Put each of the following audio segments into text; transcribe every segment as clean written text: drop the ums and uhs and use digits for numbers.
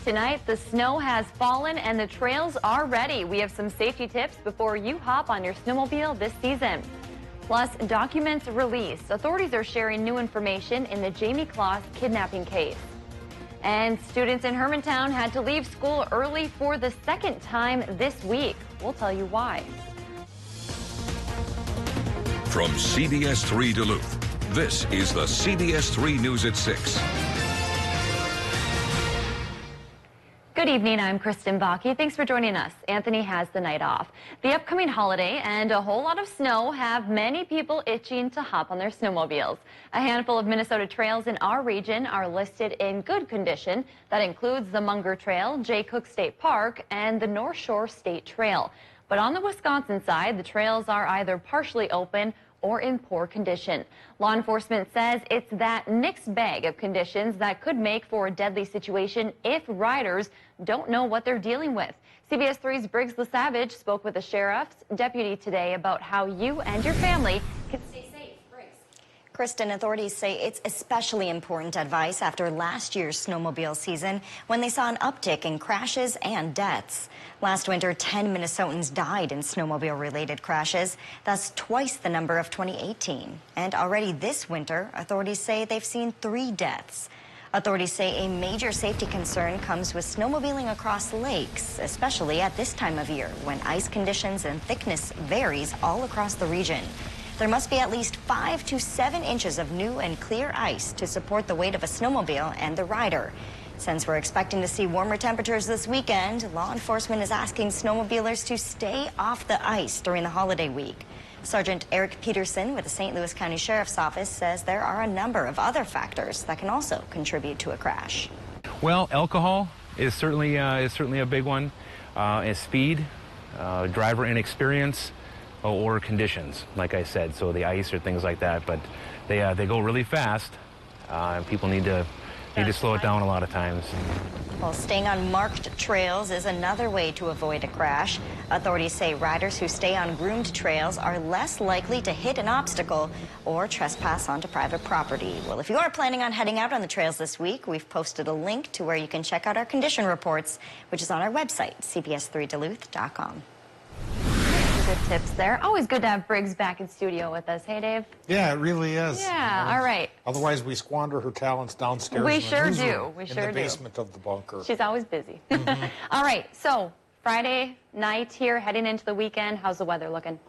tonight. The snow has fallen and the trails are ready. We have some safety tips before you hop on your snowmobile this season. Plus, documents released. Authorities are sharing new information in the Jamie Kloss kidnapping case. And students in Hermantown had to leave school early for the second time this week. We'll tell you why. From CBS3 Duluth, this is the CBS3 News at 6. Good evening, I'm Kristen Bakke. Thanks for joining us. Anthony has the night off. The upcoming holiday and a whole lot of snow have many people itching to hop on their snowmobiles. A handful of Minnesota trails in our region are listed in good condition. That includes the Munger Trail, Jay Cook State Park, and the North Shore State Trail. But on the Wisconsin side, the trails are either partially open or in poor condition. Law enforcement says it's that mixed bag of conditions that could make for a deadly situation if riders don't know what they're dealing with. CBS 3's Briggs LaSavage spoke with a sheriff's deputy today about how you and your family can stay safe. Briggs. Kristen, authorities say it's especially important advice after last year's snowmobile season when they saw an uptick in crashes and deaths. Last winter, 10 Minnesotans died in snowmobile-related crashes. That's twice the number of 2018. And already this winter, authorities say they've seen 3 deaths. Authorities say a major safety concern comes with snowmobiling across lakes, especially at this time of year when ice conditions and thickness varies all across the region. There must be at least 5 to 7 inches of new and clear ice to support the weight of a snowmobile and the rider. Since we're expecting to see warmer temperatures this weekend, law enforcement is asking snowmobilers to stay off the ice during the holiday week. Sergeant Eric Peterson with the St. Louis County Sheriff's Office says there are a number of other factors that can also contribute to a crash. Well, alcohol is certainly a big one, is speed, driver inexperience, or conditions, like I said, so the ice or things like that. But they go really fast, and people need to slow it down a lot of times. Well, staying on marked trails is another way to avoid a crash. Authorities say riders who stay on groomed trails are less likely to hit an obstacle or trespass onto private property. Well, if you are planning on heading out on the trails this week, we've posted a link to where you can check out our condition reports, which is on our website, cbs3duluth.com. Good tips there. Always good to have Briggs back in studio with us. Hey, Dave. Yeah, it really is. Yeah, all right. Otherwise, we squander her talents downstairs. We in sure the do. newsroom, We in sure the do. basement of the bunker. She's always busy. All right, so Friday night here, heading into the weekend. How's the weather looking?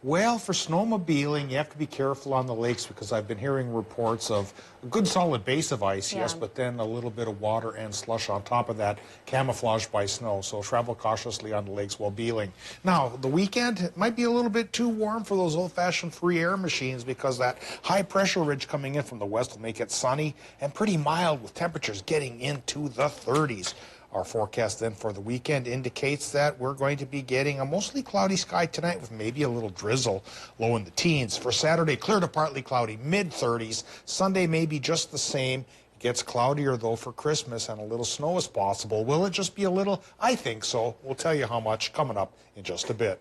Well, for snowmobiling, you have to be careful on the lakes because I've been hearing reports of a good solid base of ice, yes, but then a little bit of water and slush on top of that, camouflaged by snow. So travel cautiously on the lakes while beeling. Now, the weekend might be a little bit too warm for those old-fashioned free air machines because that high-pressure ridge coming in from the west will make it sunny and pretty mild with temperatures getting into the 30s. Our forecast then for the weekend indicates that we're going to be getting a mostly cloudy sky tonight with maybe a little drizzle, low in the teens. For Saturday, clear to partly cloudy, mid-30s. Sunday may be just the same. It gets cloudier, though, for Christmas, and a little snow is possible. Will it just be a little? I think so. We'll tell you how much coming up in just a bit.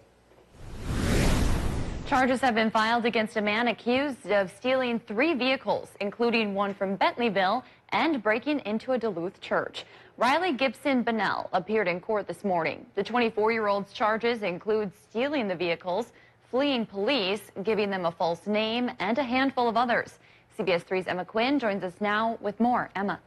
Charges have been filed against a man accused of stealing 3 vehicles, including one from Bentleyville and breaking into a Duluth church. Riley Gibson Bunnell appeared in court this morning. The 24-year-old's charges include stealing the vehicles, fleeing police, giving them a false name, and a handful of others. CBS 3's Emma Quinn joins us now with more. Emma.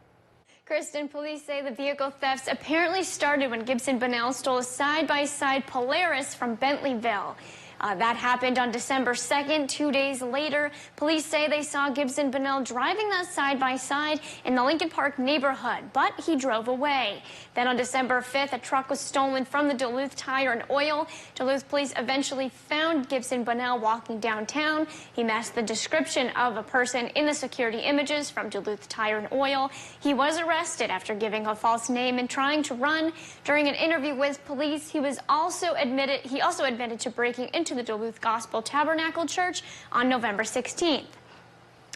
Kristen, police say the vehicle thefts apparently started when Gibson Bunnell stole a side-by-side Polaris from Bentleyville. That happened on December 2nd. 2 days later, police say they saw Gibson Bunnell driving that side-by-side in the Lincoln Park neighborhood, but he drove away. Then on December 5th, a truck was stolen from the Duluth Tire and Oil. Duluth police eventually found Gibson Bunnell walking downtown. He matched the description of a person in the security images from Duluth Tire and Oil. He was arrested after giving a false name and trying to run. During an interview with police, he also admitted to breaking into the Duluth Gospel Tabernacle Church on November 16th.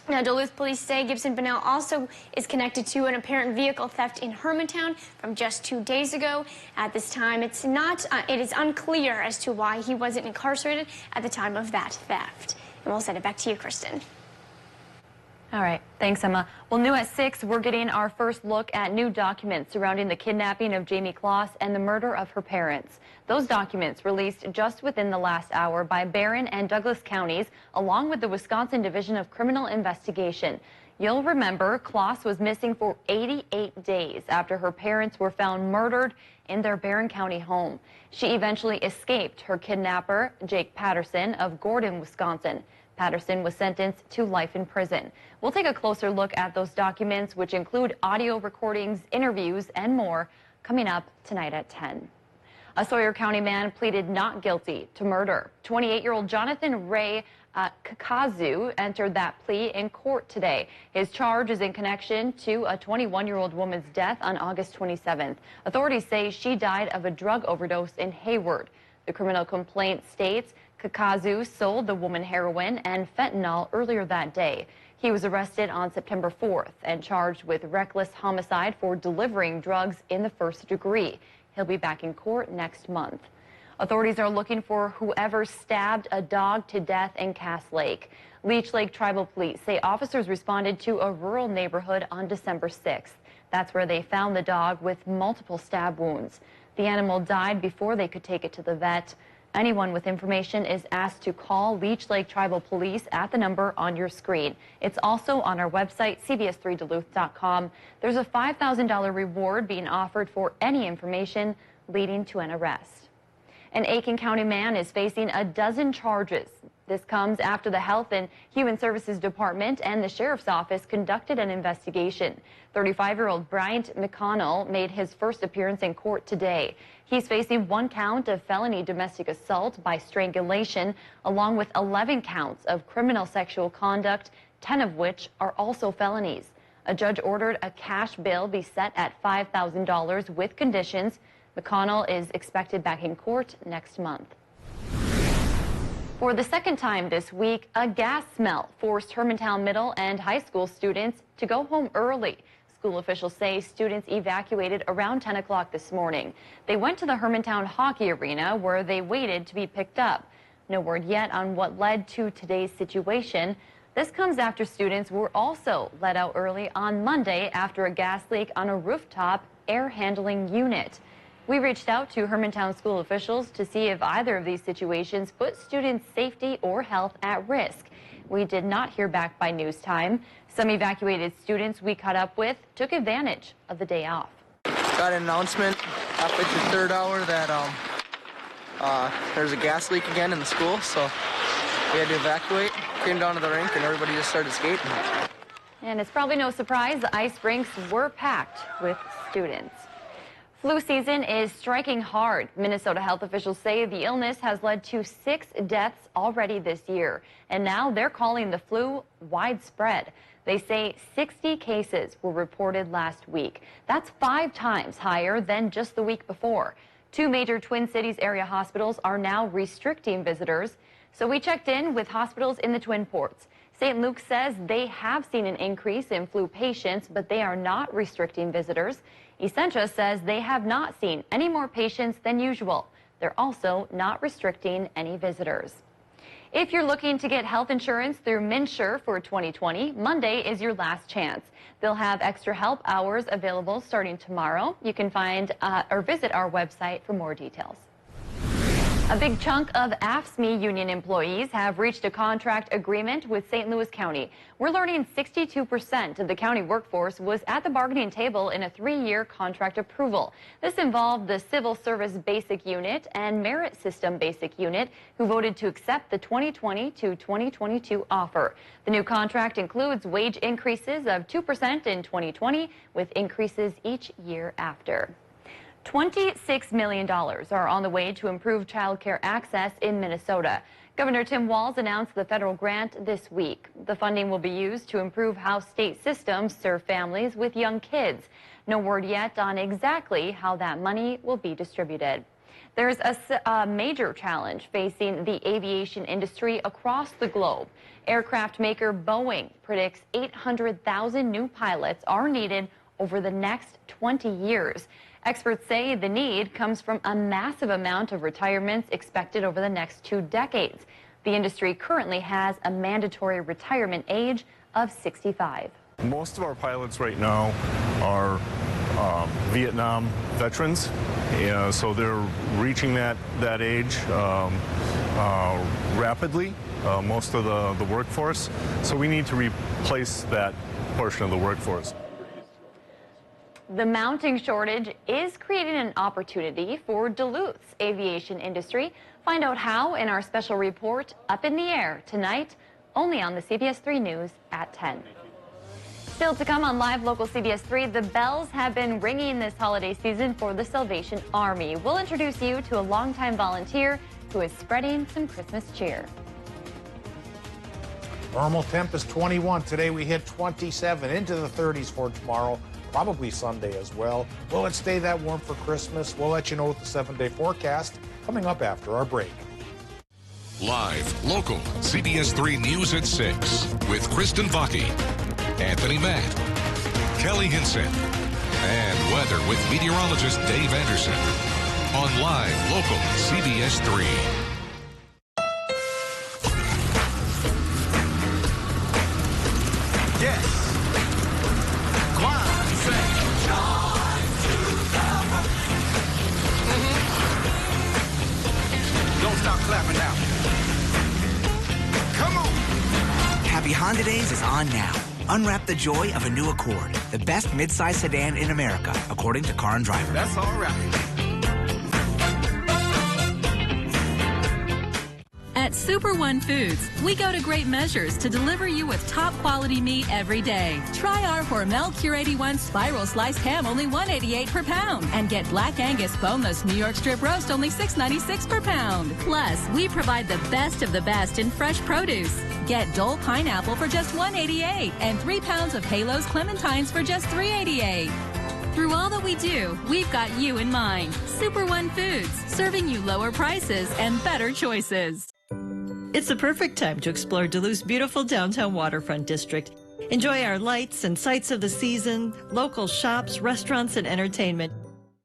Now, Duluth police say Gibson Bunnell also is connected to an apparent vehicle theft in Hermantown from just 2 days ago. At this time, it is unclear as to why he wasn't incarcerated at the time of that theft. And we'll send it back to you, Kristen. All right. Thanks, Emma. Well, new at 6, we're getting our first look at new documents surrounding the kidnapping of Jamie Kloss and the murder of her parents. Those documents released just within the last hour by Barron and Douglas counties, along with the Wisconsin Division of Criminal Investigation. You'll remember Kloss was missing for 88 days after her parents were found murdered in their Barron County home. She eventually escaped her kidnapper, Jake Patterson of Gordon, Wisconsin. Patterson was sentenced to life in prison. We'll take a closer look at those documents, which include audio recordings, interviews, and more, coming up tonight at 10. A Sawyer County man pleaded not guilty to murder. 28-year-old Jonathan Ray Kakazu entered that plea in court today. His charge is in connection to a 21-year-old woman's death on August 27th. Authorities say she died of a drug overdose in Hayward. The criminal complaint states Kakazu sold the woman heroin and fentanyl earlier that day. He was arrested on September 4th and charged with reckless homicide for delivering drugs in the first degree. He'll be back in court next month. Authorities are looking for whoever stabbed a dog to death in Cass Lake. Leech Lake Tribal Police say officers responded to a rural neighborhood on December 6th. That's where they found the dog with multiple stab wounds. The animal died before they could take it to the vet. Anyone with information is asked to call Leech Lake Tribal Police at the number on your screen. It's also on our website, CBS3Duluth.com. There's a $5,000 reward being offered for any information leading to an arrest. An Aiken County man is facing a dozen charges. This comes after the Health and Human Services Department and the Sheriff's Office conducted an investigation. 35-year-old Bryant McConnell made his first appearance in court today. He's facing 1 count of felony domestic assault by strangulation, along with 11 counts of criminal sexual conduct, 10 of which are also felonies. A judge ordered a cash bail be set at $5,000 with conditions. McConnell is expected back in court next month. For the second time this week, a gas smell forced Hermantown Middle and High School students to go home early. School officials say students evacuated around 10 o'clock this morning. They went to the Hermantown Hockey Arena where they waited to be picked up. No word yet on what led to today's situation. This comes after students were also let out early on Monday after a gas leak on a rooftop air handling unit. We reached out to Hermantown school officials to see if either of these situations put students' safety or health at risk. We did not hear back by news time. Some evacuated students we caught up with took advantage of the day off. Got an announcement halfway through the 3rd hour that there's a gas leak again in the school, so we had to evacuate. Came down to the rink and everybody just started skating. And it's probably no surprise the ice rinks were packed with students. Flu season is striking hard. Minnesota health officials say the illness has led to 6 deaths already this year. And now they're calling the flu widespread. They say 60 cases were reported last week. That's 5 times higher than just the week before. 2 major Twin Cities area hospitals are now restricting visitors. So we checked in with hospitals in the Twin Ports. St. Luke says they have seen an increase in flu patients, but they are not restricting visitors. Essentia says they have not seen any more patients than usual. They're also not restricting any visitors. If you're looking to get health insurance through MNsure for 2020, Monday is your last chance. They'll have extra help hours available starting tomorrow. You can find or visit our website for more details. A big chunk of AFSCME union employees have reached a contract agreement with St. Louis County. We're learning 62% of the county workforce was at the bargaining table in a 3-year contract approval. This involved the Civil Service Basic Unit and Merit System Basic Unit, who voted to accept the 2020 to 2022 offer. The new contract includes wage increases of 2% in 2020, with increases each year after. $26 million are on the way to improve child care access in Minnesota. Governor Tim Walz announced the federal grant this week. The funding will be used to improve how state systems serve families with young kids. No word yet on exactly how that money will be distributed. There's a major challenge facing the aviation industry across the globe. Aircraft maker Boeing predicts 800,000 new pilots are needed over the next 20 years. Experts say the need comes from a massive amount of retirements expected over the next 2 decades. The industry currently has a mandatory retirement age of 65. Most of our pilots right now are Vietnam veterans, so they're reaching that age rapidly, most of the workforce. So we need to replace that portion of the workforce. The mounting shortage is creating an opportunity for Duluth's aviation industry. Find out how in our special report, Up in the Air, tonight, only on the CBS3 News at 10. Still to come on Live Local CBS3, the bells have been ringing this holiday season for the Salvation Army. We'll introduce you to a longtime volunteer who is spreading some Christmas cheer. Normal temp is 21. Today we hit 27, into the 30s for tomorrow. Probably Sunday as well. Will it stay that warm for Christmas? We'll let you know with the 7-day forecast coming up after our break. Live, local, CBS3 News at 6 with Kristen Bocke, Anthony Matt, Kelly Hinson, and weather with meteorologist Dave Anderson on Live, local, CBS3. Yes. Don't stop clapping now. Come on. Happy Honda Days is on now. Unwrap the joy of a new Accord, the best midsize sedan in America, according to Car and Driver. That's all right. At Super One Foods, we go to great measures to deliver you with top quality meat every day. Try our Hormel Cure 81 spiral sliced ham, only $1.88 per pound. And get Black Angus boneless New York strip roast, only $6.96 per pound. Plus, we provide the best of the best in fresh produce. Get Dole pineapple for just $1.88 and 3 pounds of Halos clementines for just $3.88. Through all that we do, we've got you in mind. Super One Foods, serving you lower prices and better choices. It's the perfect time to explore Duluth's beautiful downtown waterfront district. Enjoy our lights and sights of the season, local shops, restaurants, and entertainment.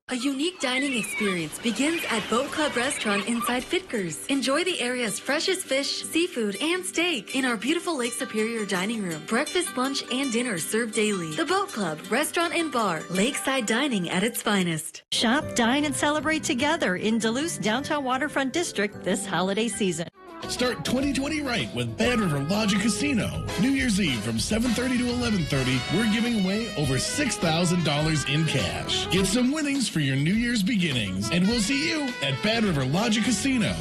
A unique dining experience begins at Boat Club Restaurant inside Fitkers. Enjoy the area's freshest fish, seafood, and steak in our beautiful Lake Superior dining room. Breakfast, lunch, and dinner served daily. The Boat Club Restaurant and Bar, lakeside dining at its finest. Shop, dine, and celebrate together in Duluth's downtown waterfront district this holiday season. Start 2020 right with Bad River Lodge and Casino. New Year's Eve from 7:30 to 11:30, we're giving away over $6,000 in cash. Get some winnings for your New Year's beginnings, and we'll see you at Bad River Lodge and Casino.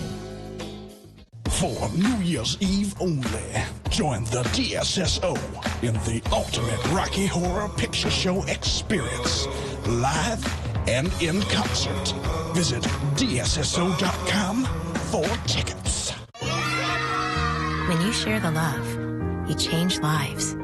For New Year's Eve only, join the DSSO in the ultimate Rocky Horror Picture Show experience, live and in concert. Visit DSSO.com for tickets. When you share the love, you change lives.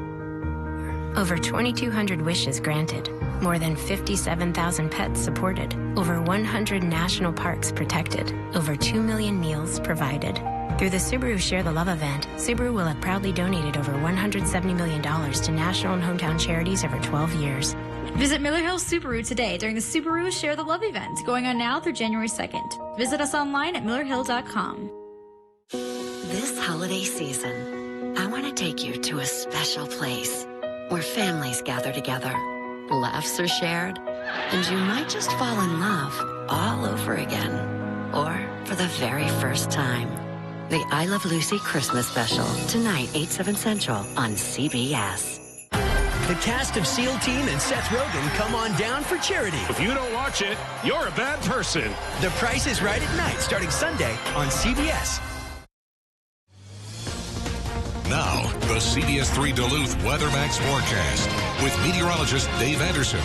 Over 2,200 wishes granted, more than 57,000 pets supported, over 100 national parks protected, over 2 million meals provided. Through the Subaru Share the Love event, Subaru will have proudly donated over $170 million to national and hometown charities over 12 years. Visit Miller Hill Subaru today during the Subaru Share the Love event, going on now through January 2nd. Visit us online at millerhill.com. This holiday season, I want to take you to a special place where families gather together, laughs are shared, and you might just fall in love all over again, or for the very first time. The I Love Lucy Christmas Special, tonight, 8/7 Central on CBS. The cast of SEAL Team and Seth Rogen come on down for charity. If you don't watch it, you're a bad person. The Price is Right at night, starting Sunday on CBS. Now, the CBS3 Duluth WeatherMax forecast with meteorologist Dave Anderson.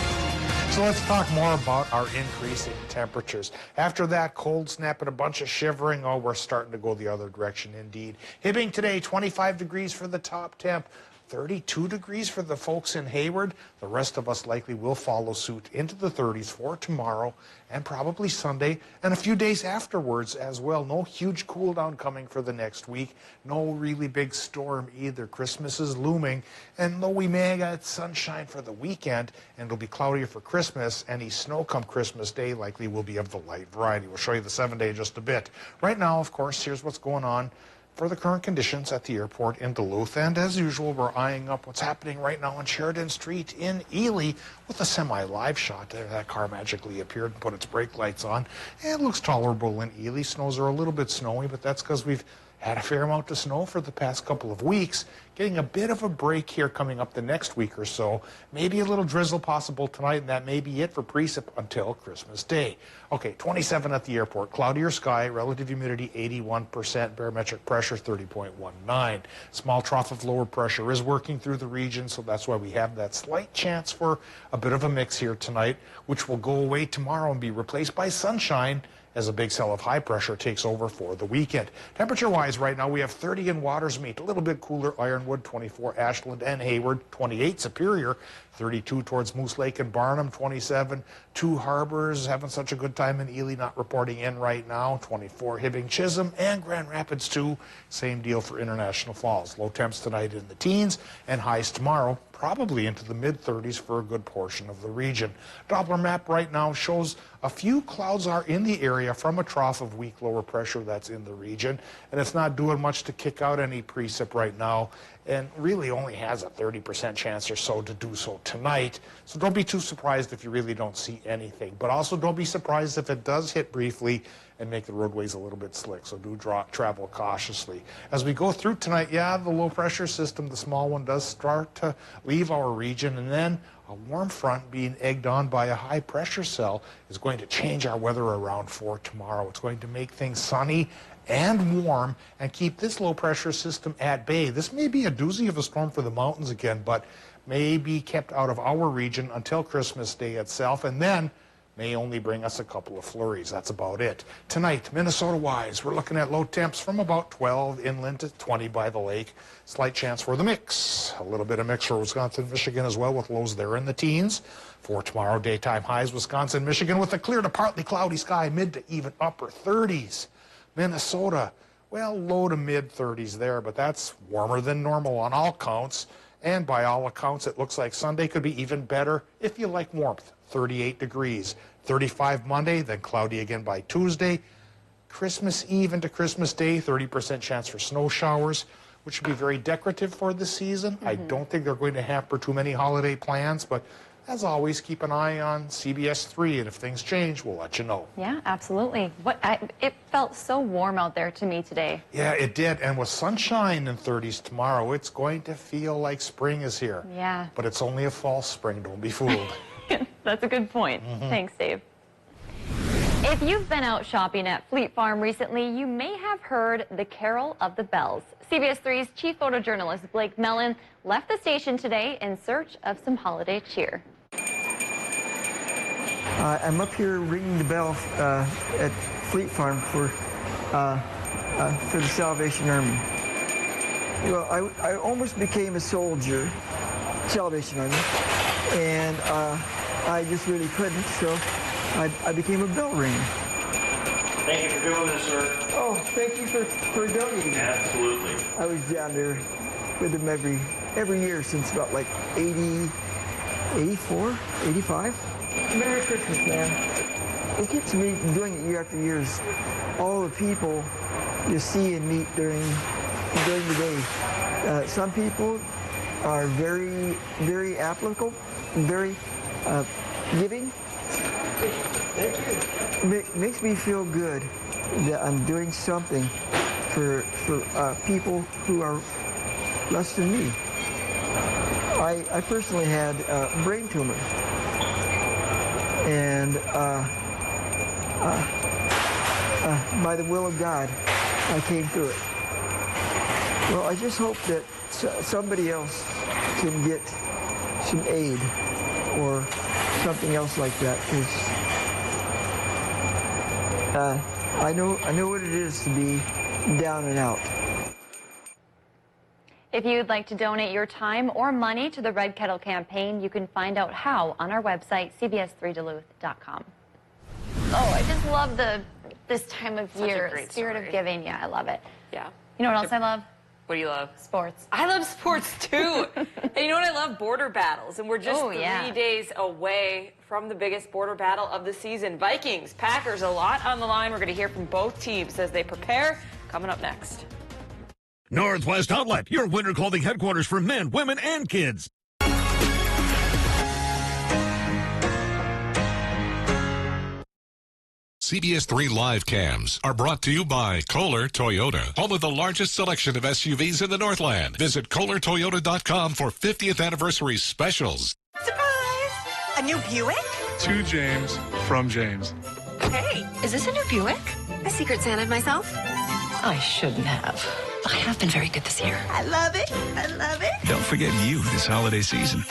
So let's talk more about our increasing temperatures. After that cold snap and a bunch of shivering, oh, we're starting to go the other direction indeed. Hibbing today, 25 degrees for the top temp. 32 degrees for the folks in Hayward. The rest of us likely will follow suit into the 30s for tomorrow and probably Sunday and a few days afterwards as well. No huge cool down coming for the next week. No really big storm either. Christmas is looming, and though we may get sunshine for the weekend and it'll be cloudier for Christmas, any snow come Christmas Day likely will be of the light variety. We'll show you the 7-day in just a bit. Right now, of course, here's what's going on. for the current conditions at the airport in Duluth. And as usual, we're eyeing up what's happening right now on Sheridan Street in Ely with a semi-live shot there. That car magically appeared and put its brake lights on. And it looks tolerable in Ely. Snows are a little bit snowy, but that's because we've had a fair amount of snow for the past couple of weeks. Getting a bit of a break here coming up the next week or so. Maybe a little drizzle possible tonight, and that may be it for precip until Christmas Day. Okay, 27 at the airport. Cloudier sky, relative humidity 81%, barometric pressure 30.19. Small trough of lower pressure is working through the region, so that's why we have that slight chance for a bit of a mix here tonight, which will go away tomorrow and be replaced by sunshine as a big cell of high pressure takes over for the weekend. Temperature-wise, right now we have 30 in Watersmeet, a little bit cooler Ironwood, 24 Ashland and Hayward, 28 Superior, 32 towards Moose Lake and Barnum, 27. Two Harbors having such a good time in Ely, not reporting in right now, 24 Hibbing, Chisholm, and Grand Rapids too. Same deal for International Falls. Low temps tonight in the teens and highs tomorrow, probably into the mid-30s for a good portion of the region. Doppler map right now shows a few clouds are in the area from a trough of weak lower pressure that's in the region, and it's not doing much to kick out any precip right now, and really only has a 30% chance or so to do so tonight. So don't be too surprised if you really don't see anything, but also don't be surprised if it does hit briefly and make the roadways a little bit slick, so do travel cautiously. As we go through tonight, yeah, the low pressure system, the small one, does start to leave our region, and then a warm front being egged on by a high pressure cell is going to change our weather around for tomorrow. It's going to make things sunny and warm and keep this low pressure system at bay. This may be a doozy of a storm for the mountains again, but may be kept out of our region until Christmas Day itself, and then may only bring us a couple of flurries. That's about it. Tonight, Minnesota-wise, we're looking at low temps from about 12 inland to 20 by the lake. Slight chance for the mix. A little bit of mix for Wisconsin, Michigan as well, with lows there in the teens. For tomorrow, daytime highs, Wisconsin, Michigan, with a clear to partly cloudy sky, mid to even upper 30s. Minnesota, well, low to mid 30s there, but that's warmer than normal on all counts. And by all accounts, it looks like Sunday could be even better if you like warmth. 38 degrees. 35 Monday, then cloudy again by Tuesday. Christmas Eve into Christmas Day, 30% chance for snow showers, which would be very decorative for the season. I don't think they're going to hamper too many holiday plans, but as always, keep an eye on CBS3, and if things change, we'll let you know. Yeah, absolutely. It felt so warm out there to me today. Yeah, it did, and with sunshine in 30s tomorrow, it's going to feel like spring is here. Yeah. But it's only a false spring, don't be fooled. That's a good point. Thanks, Dave. If you've been out shopping at Fleet Farm recently, you may have heard the Carol of the Bells. CBS3's chief photojournalist Blake Mellon left the station today in search of some holiday cheer. I'm up here ringing the bell at Fleet Farm for the Salvation Army. Well, I almost became a soldier, Salvation Army, and I just really couldn't, so I became a bell ringer. Thank you for doing this, sir. Oh, thank you for donating. Absolutely. I was down there with them every year since about like 80, 84, 85. Merry Christmas, man. It keeps me doing it year after year. All the people you see and meet during the day. Some people are very, very applicable, very giving. Thank you. It makes me feel good that I'm doing something for people who are less than me. I personally had a brain tumor, and by the will of God, I came through it. Well, I just hope that somebody else can get some aid or something else like that, because I know what it is to be down and out. If you'd like to donate your time or money to the Red Kettle campaign, you can find out how on our website, cbs3duluth.com. Oh, I just love this time of year, spirit of giving. Yeah, I love it. Yeah. You know what else I love? What do you love? Sports. I love sports too. And you know what I love? Border battles. And we're just 3 days away from the biggest border battle of the season. Vikings, Packers, a lot on the line. We're going to hear from both teams as they prepare. Coming up next. Northwest Outlet, your winter clothing headquarters for men, women, and kids. CBS3 live cams are brought to you by Kohler Toyota, home of the largest selection of SUVs in the Northland. Visit KohlerToyota.com for 50th anniversary specials. Surprise! A new Buick? To James, from James. Hey, is this a new Buick? I Secret Santa'd myself. I shouldn't have. I have been very good this year. I love it. I love it. Don't forget you this holiday season.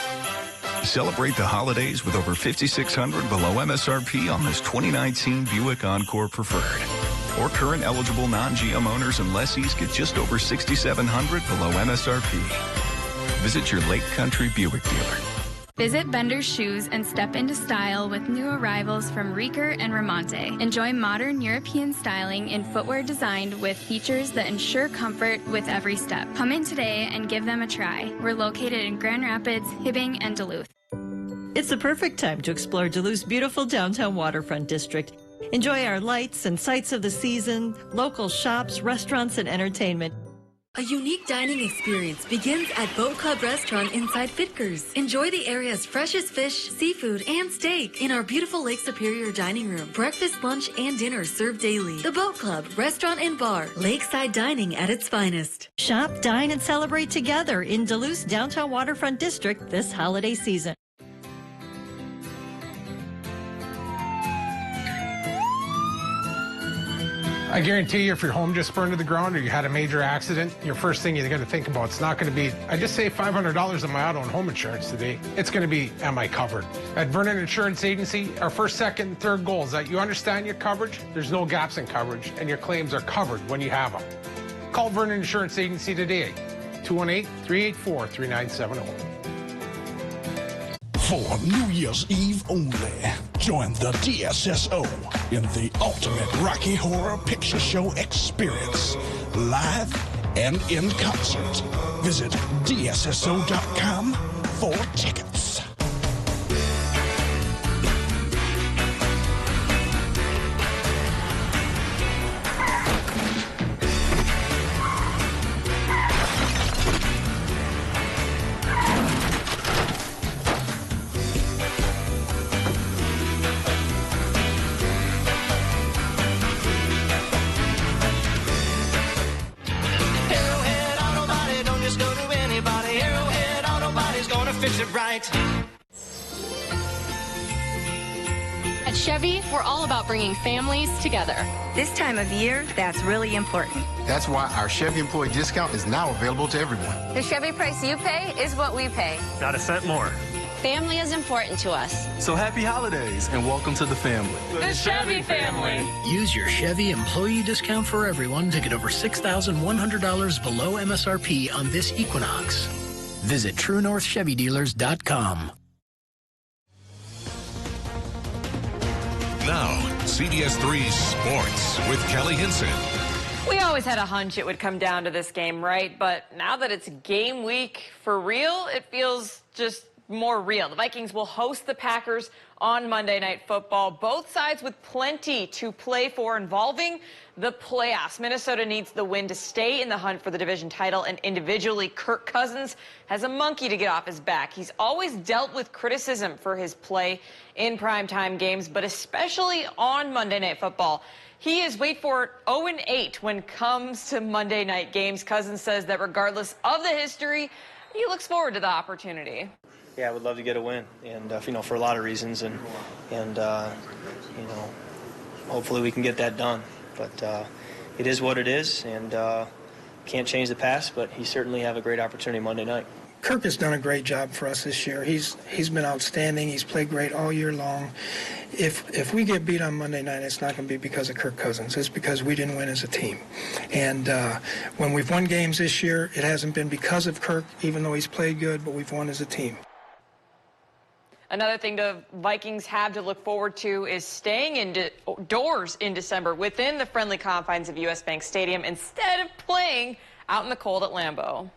Celebrate the holidays with over 5,600 below MSRP on this 2019 Buick Encore Preferred. Or current eligible non-GM owners and lessees get just over 6,700 below MSRP. Visit your Lake Country Buick dealer. Visit Bender's Shoes and step into style with new arrivals from Rieker and Ramonte. Enjoy modern European styling in footwear designed with features that ensure comfort with every step. Come in today and give them a try. We're located in Grand Rapids, Hibbing, and Duluth. It's the perfect time to explore Duluth's beautiful downtown waterfront district. Enjoy our lights and sights of the season, local shops, restaurants, and entertainment. A unique dining experience begins at Boat Club Restaurant inside Fitkers. Enjoy the area's freshest fish, seafood, and steak in our beautiful Lake Superior dining room. Breakfast, lunch, and dinner served daily. The Boat Club Restaurant and Bar, lakeside dining at its finest. Shop, dine, and celebrate together in Duluth's downtown waterfront district this holiday season. I guarantee you, if your home just burned to the ground or you had a major accident, your first thing you're going to think about is not going to be, I just saved $500 on my auto and home insurance today. It's going to be, am I covered? At Vernon Insurance Agency, our first, second, and third goal is that you understand your coverage, there's no gaps in coverage, and your claims are covered when you have them. Call Vernon Insurance Agency today, 218-384-3970. For New Year's Eve only, join the DSSO in the ultimate Rocky Horror Picture Show experience, live and in concert. Visit DSSO.com for tickets. At Chevy, we're all about bringing families together. This time of year, that's really important. That's why our Chevy employee discount is now available to everyone. The Chevy price you pay is what we pay. Not a cent more. Family is important to us. So happy holidays and welcome to the family. The Chevy family. Use your Chevy employee discount for everyone to get over $6,100 below MSRP on this Equinox. Visit TrueNorthChevyDealers.com. Now, CBS3 Sports with Kelly Hinson. We always had a hunch it would come down to this game, right? But now that it's game week for real, it feels just more real. The Vikings will host the Packers on Monday Night Football. Both sides with plenty to play for involving the playoffs. Minnesota needs the win to stay in the hunt for the division title, and individually, Kirk Cousins has a monkey to get off his back. He's always dealt with criticism for his play in primetime games, but especially on Monday Night Football. He is, wait for it, 0-8 when it comes to Monday night games. Cousins says that regardless of the history, he looks forward to the opportunity. Yeah, I would love to get a win, and for a lot of reasons, and hopefully we can get that done. But it is what it is, and can't change the past. But he certainly have a great opportunity Monday night. Kirk has done a great job for us this year. He's been outstanding. He's played great all year long. If we get beat on Monday night, it's not going to be because of Kirk Cousins. It's because we didn't win as a team. And when we've won games this year, it hasn't been because of Kirk, even though he's played good, but we've won as a team. Another thing the Vikings have to look forward to is staying indoors in December within the friendly confines of US Bank Stadium instead of playing out in the cold at Lambeau.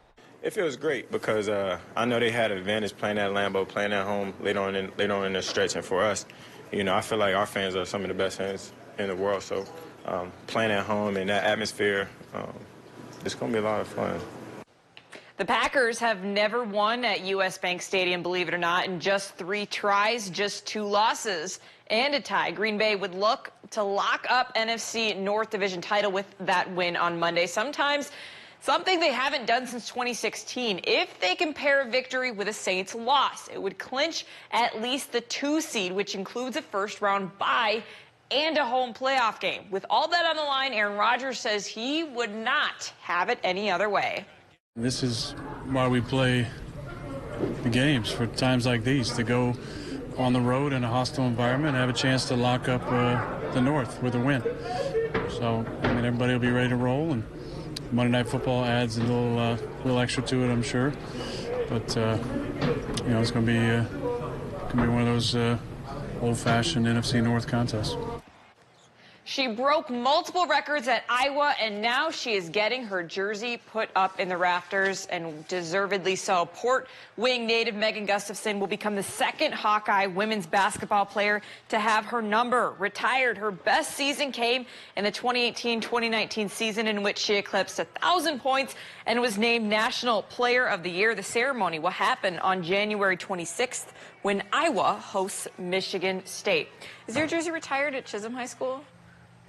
It feels great because I know they had an advantage playing at Lambeau, playing at home later on in the stretch. And for us, I feel like our fans are some of the best fans in the world. So playing at home in that atmosphere, it's going to be a lot of fun. The Packers have never won at U.S. Bank Stadium, believe it or not, in just 3 tries, just 2 losses, and a tie. Green Bay would look to lock up NFC North Division title with that win on Monday. Sometimes something they haven't done since 2016. If they compare a victory with a Saints loss, it would clinch at least the 2 seed, which includes a first-round bye and a home playoff game. With all that on the line, Aaron Rodgers says he would not have it any other way. This is why we play the games, for times like these, to go on the road in a hostile environment and have a chance to lock up the North with a win. So, I mean, everybody will be ready to roll, and Monday Night Football adds a little extra to it, I'm sure. But, you know, it's going to be one of those old-fashioned NFC North contests. She broke multiple records at Iowa, and now she is getting her jersey put up in the rafters, and deservedly so. Port Wing native Megan Gustafson will become the 2nd Hawkeye women's basketball player to have her number retired. Her best season came in the 2018-2019 season, in which she eclipsed 1,000 points and was named National Player of the Year. The ceremony will happen on January 26th when Iowa hosts Michigan State. Is your jersey retired at Chisholm High School?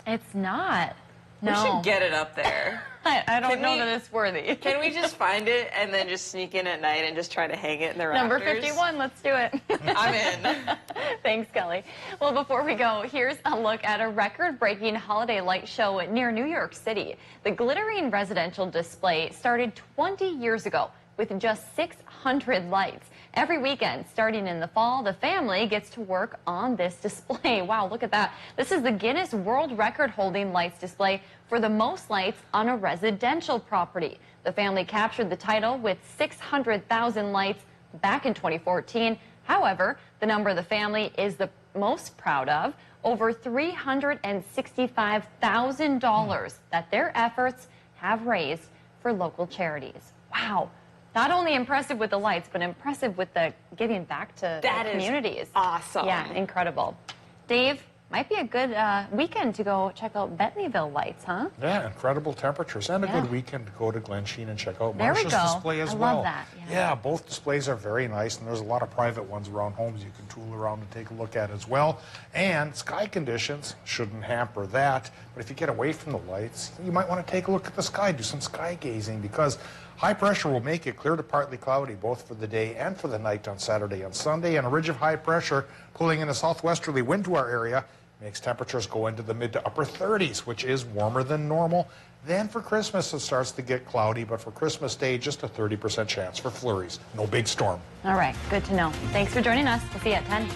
It's not. No. We should get it up there. I don't know that it's worthy. Can we just find it and then just sneak in at night and just try to hang it in the rafters? Number 51, let's do it. I'm in. Thanks, Kelly. Well, before we go, here's a look at a record-breaking holiday light show near New York City. The glittering residential display started 20 years ago with just 600 lights. Every weekend, starting in the fall, the family gets to work on this display. Wow, look at that. This is the Guinness World Record-holding lights display for the most lights on a residential property. The family captured the title with 600,000 lights back in 2014. However, the number the family is the most proud of, over $365,000 that their efforts have raised for local charities. Wow. Not only impressive with the lights, but impressive with the giving back to the communities. Awesome. Yeah, incredible. Dave, might be a good weekend to go check out Bentleyville lights, huh? Yeah, incredible temperatures, and a good weekend to go to Glen Sheen and check out There we Marsh's go. display as I well. love that. Yeah, both displays are very nice, and there's a lot of private ones around homes you can tool around and take a look at as well. And sky conditions shouldn't hamper that, but if you get away from the lights, you might want to take a look at the sky, do some sky gazing, because high pressure will make it clear to partly cloudy both for the day and for the night on Saturday and Sunday, and a ridge of high pressure pulling in a southwesterly wind to our area makes temperatures go into the mid to upper 30s, which is warmer than normal. Then for Christmas, it starts to get cloudy, but for Christmas Day, just a 30% chance for flurries. No big storm. All right, good to know. Thanks for joining us. We'll see you at 10.